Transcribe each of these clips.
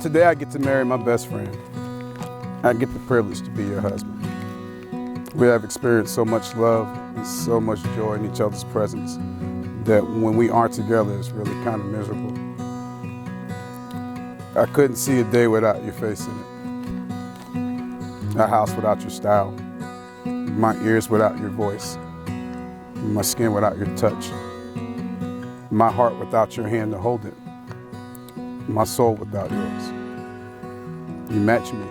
Today I get to marry my best friend. I get the privilege to be your husband. We have experienced so much love and so much joy in each other's presence that when we aren't together, it's really kind of miserable. I couldn't see a day without your face in it. A house without your style. My ears without your voice. My skin without your touch. My heart without your hand to hold it. My soul without yours. You match me.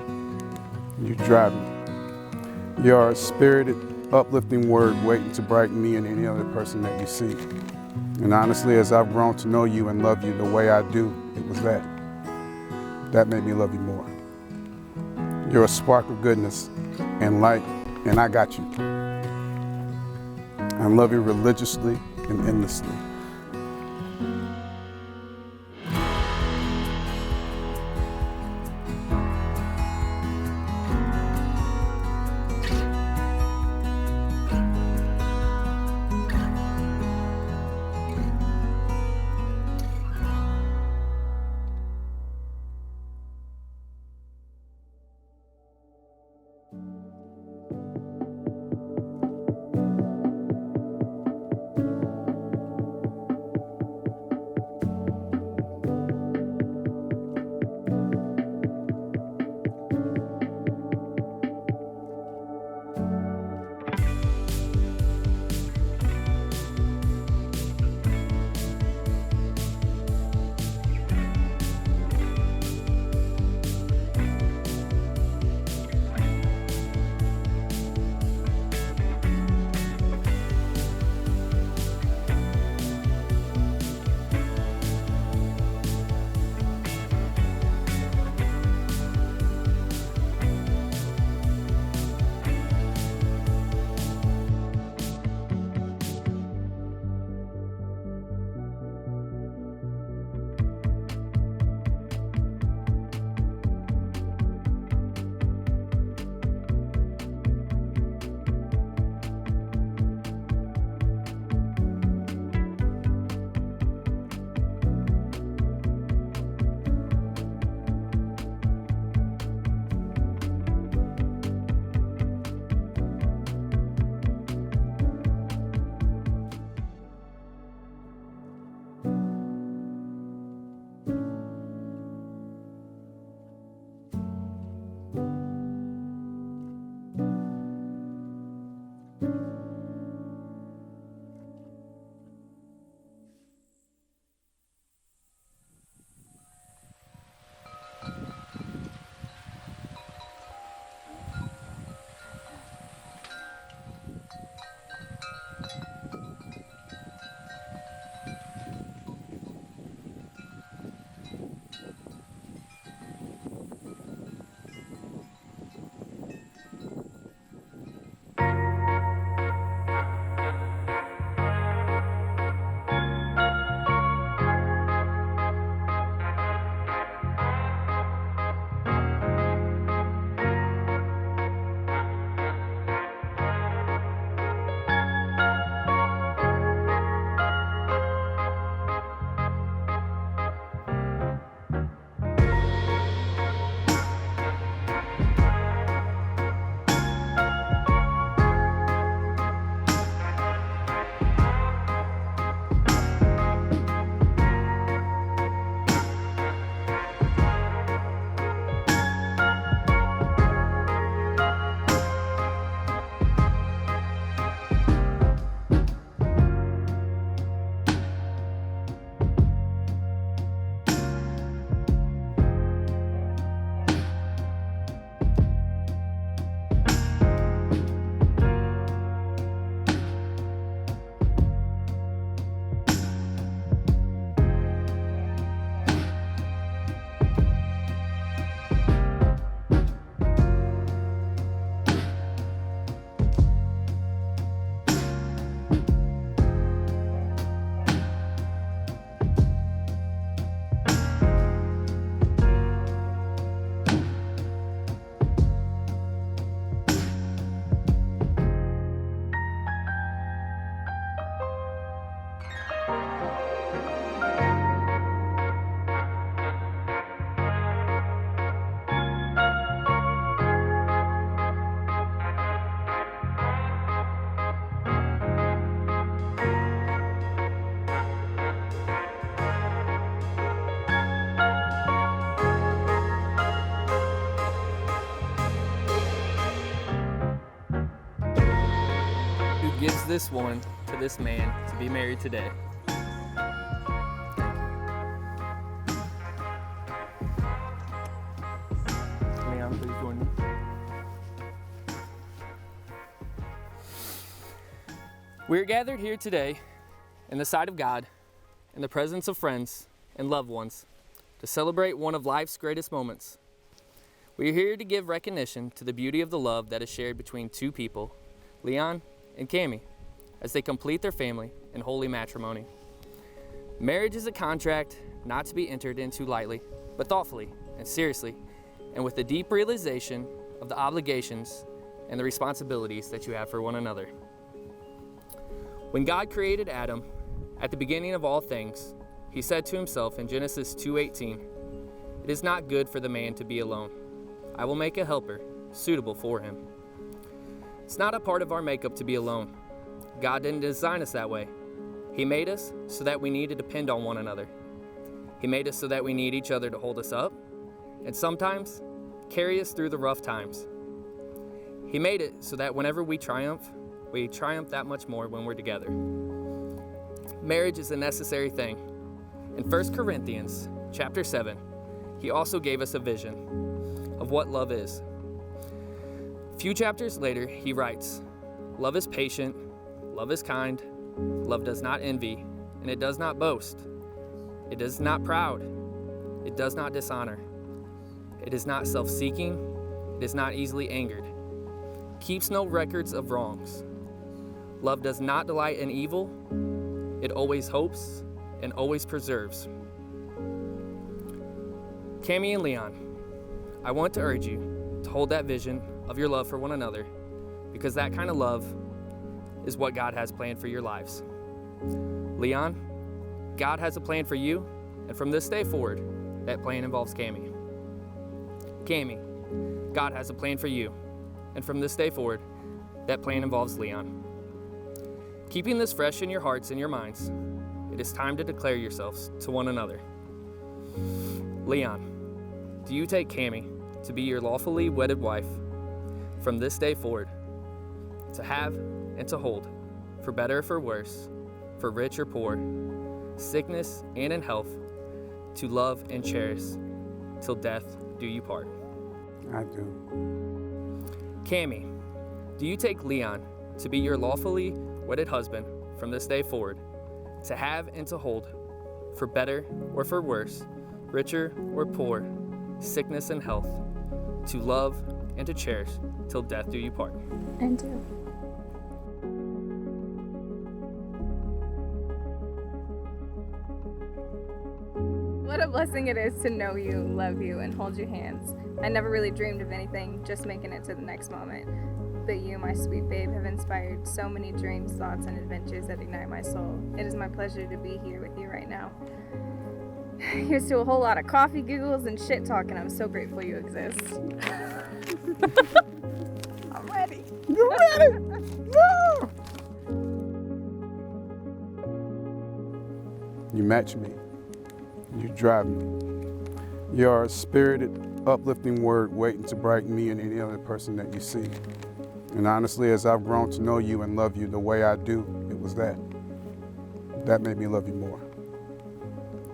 You drive me. You are a spirited, uplifting word waiting to brighten me and any other person that you see. And honestly, as I've grown to know you and love you the way I do, it was that. That made me love you more. You're a spark of goodness and light, and I got you. I love you religiously and endlessly. this woman to this man to be married today. Leon, please join me. We are gathered here today in the sight of God, in the presence of friends and loved ones, to celebrate one of life's greatest moments. We are here to give recognition to the beauty of the love that is shared between two people, Leon and Cami, as they complete their family in holy matrimony. Marriage is a contract not to be entered into lightly, but thoughtfully and seriously, and with the deep realization of the obligations and the responsibilities that you have for one another. When God created Adam, at the beginning of all things, he said to himself in Genesis 2:18, "It is not good for the man to be alone. I will make a helper suitable for him." It's not a part of our makeup to be alone. God didn't design us that way. He made us so that we need to depend on one another. He made us so that we need each other to hold us up, and sometimes carry us through the rough times. He made it so that whenever we triumph that much more when we're together. Marriage is a necessary thing. In 1 Corinthians chapter 7, he also gave us a vision of what love is. A few chapters later, he writes, "Love is patient, love is kind, love does not envy, and it does not boast. It is not proud, it does not dishonor. It is not self-seeking, it is not easily angered, keeps no records of wrongs. Love does not delight in evil, it always hopes and always preserves." Cami and Leon, I want to urge you to hold that vision of your love for one another, because that kind of love is what God has planned for your lives. Leon, God has a plan for you, and from this day forward, that plan involves Cami. Cami, God has a plan for you, and from this day forward, that plan involves Leon. Keeping this fresh in your hearts and your minds, it is time to declare yourselves to one another. Leon, do you take Cami to be your lawfully wedded wife from this day forward, to have and to hold, for better or for worse, for rich or poor, sickness and in health, to love and cherish, till death do you part? I do. Cami, do you take Leon to be your lawfully wedded husband from this day forward, to have and to hold, for better or for worse, richer or poor, sickness and health, to love and to cherish, till death do you part? I do. What a blessing it is to know you, love you, and hold your hands. I never really dreamed of anything, just making it to the next moment. But you, my sweet babe, have inspired so many dreams, thoughts, and adventures that ignite my soul. It is my pleasure to be here with you right now. Here's to a whole lot of coffee giggles and shit talking. I'm so grateful you exist. I'm ready. You ready? No! You match me. You drive me. You are a spirited, uplifting word waiting to brighten me and any other person that you see. And honestly, as I've grown to know you and love you the way I do, it was that. That made me love you more.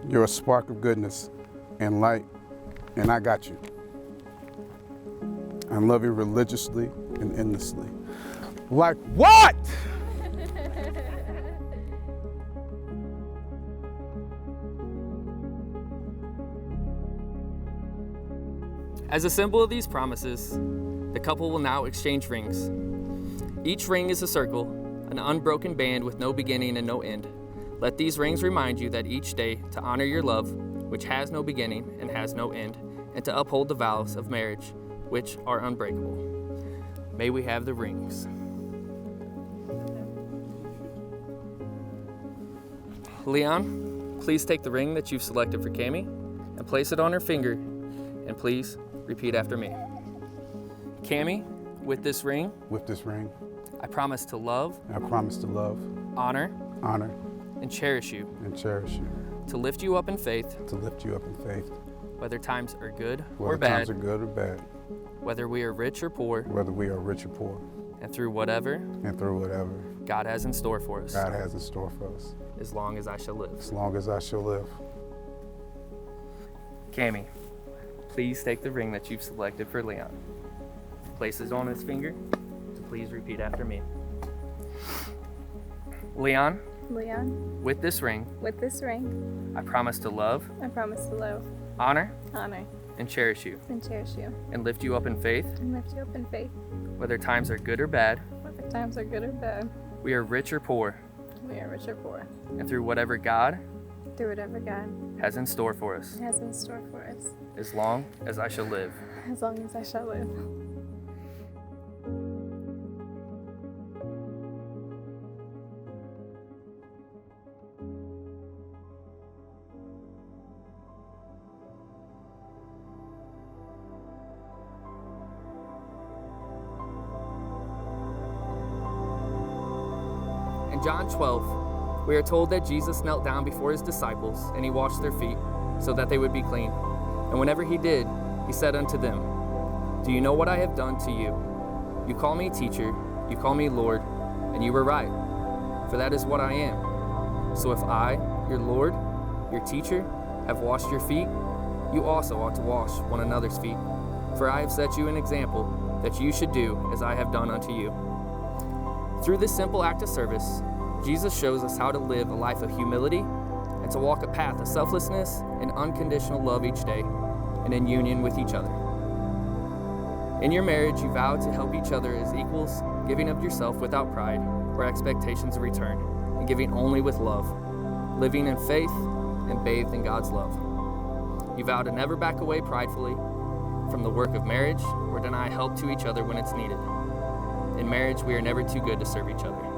You're a spark of goodness and light, and I got you. I love you religiously and endlessly. Like what? As a symbol of these promises, the couple will now exchange rings. Each ring is a circle, an unbroken band with no beginning and no end. Let these rings remind you that each day to honor your love, which has no beginning and has no end, and to uphold the vows of marriage, which are unbreakable. May we have the rings. Leon, please take the ring that you've selected for Cami and place it on her finger, and please repeat after me. Cami, with this ring, I promise to love, honor, and cherish you, to lift you up in faith, whether times are good or bad, whether we are rich or poor, whether we are rich or poor, and through whatever, God has in store for us, God has in store for us, as long as I shall live. as long as I shall live. Cami, please take the ring that you've selected for Leon. Place it on his finger, so please repeat after me. Leon, Leon, with this ring, with this ring, I promise to love, I promise to love, honor, honor, and cherish you, and cherish you, and lift you up in faith, and lift you up in faith, whether times are good or bad, whether times are good or bad, we are rich or poor, we are rich or poor, and through whatever God through whatever God has in store for us, has in store for us, as long as I shall live. as long as I shall live. In John 12, we are told that Jesus knelt down before his disciples and he washed their feet so that they would be clean. And whenever he did, he said unto them, "Do you know what I have done to you? You call me teacher, you call me Lord, and you were right, for that is what I am. So if I, your Lord, your teacher, have washed your feet, you also ought to wash one another's feet. For I have set you an example that you should do as I have done unto you." Through this simple act of service, Jesus shows us how to live a life of humility and to walk a path of selflessness and unconditional love each day, and in union with each other. In your marriage, you vow to help each other as equals, giving of yourself without pride or expectations of return, and giving only with love, living in faith and bathed in God's love. You vow to never back away pridefully from the work of marriage or deny help to each other when it's needed. In marriage, we are never too good to serve each other.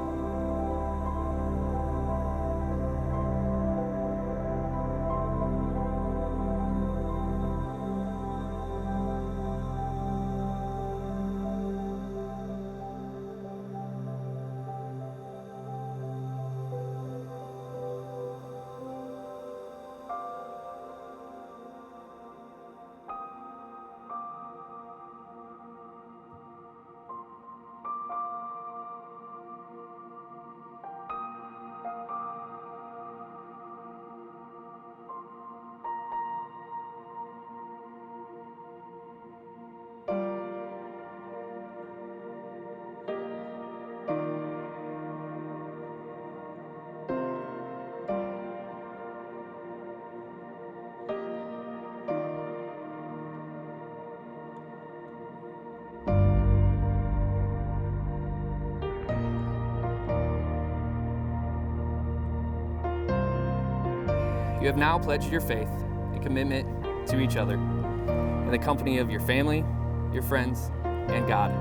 You have now pledged your faith and commitment to each other in the company of your family, your friends, and God.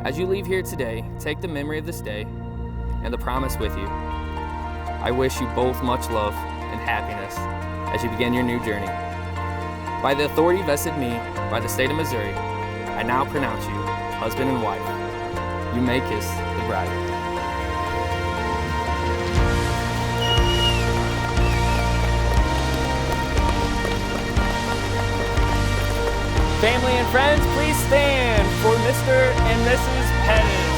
As you leave here today, take the memory of this day and the promise with you. I wish you both much love and happiness as you begin your new journey. By the authority vested me by the state of Missouri, I now pronounce you husband and wife. You may kiss the bride. Family and friends, please stand for Mr. and Mrs. Pettis.